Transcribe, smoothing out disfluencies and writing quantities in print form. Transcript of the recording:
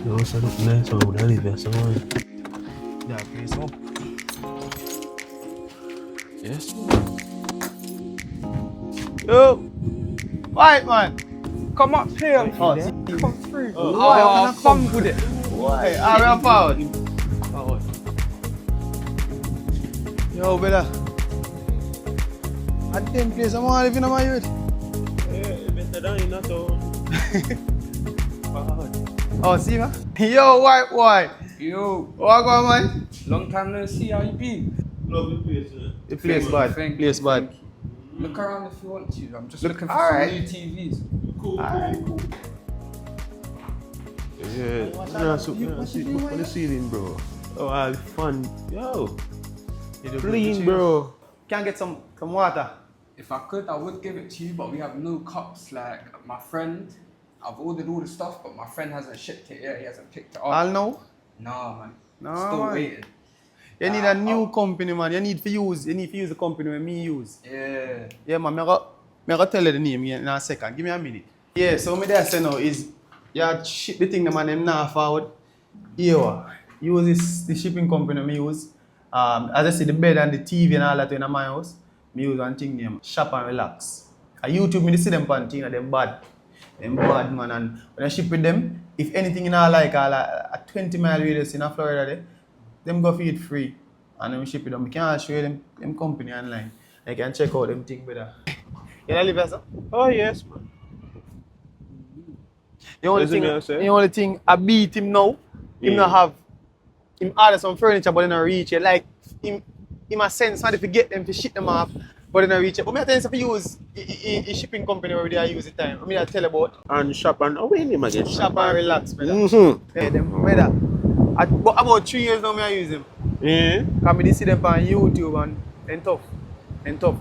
Yo, ça look nice over there, live so man. Yeah, please up. Yes. Yo! White man! Come up here. Oh, Come through. Oh, fun with it. Hey, I'm out. Yo, brother. At them place, I'm all living on my youth. Yeah, better than in a town. Oh, see, man? Yo, white boy. Yo, What going on, man? long time no see. How you been? Love the place, man. The place bad. Thank Place you, bad. thank you. Look around if you want to. I'm just Look- looking for alright. some new TVs. Cool. Alright. Yeah, nah, see on the ceiling, bro. Oh, all fun. Yo, clean, bro. Can I get some water? If I could, I would give it to you, but we have no cups. Like my friend, I've ordered all the stuff, but my friend hasn't shipped it yet. He hasn't picked it up. I'll know. Nah, man. Nah, Still man. waiting. You need a new company, man. You need to use the company where me use. Yeah. Yeah, man. I'm gonna tell you the name in a second. Give me a minute. Yeah, so me there say now is you ship the thing the man them now forward. Here, use the shipping company me use. As I say, the bed and the TV and all that in my house, me use one thing named Shop and Relax. On YouTube, me see them pan thing and them bad. Them bad, man. And when I ship with them, if anything in all like a 20-mile radius in Florida, there, them go feed free. And then we ship it them. We can show them company online. They can check out them thing better. You know, live sir? Oh yes, man. The only Listen thing, me, I say. the only thing I beat him now, him Yeah. not have, him order some furniture but he not reach it. Like him a send somebody to get them to ship them off, but he not reach it. But me I tell you if you use a shipping company where they use the time. I mean I tell you about And shop and oh, wait him again. Shop and Relax, brother. Mm-hmm. Yeah, them brother. But about 3 years now me I use them. Yeah. Cause me dey see them on YouTube and tough.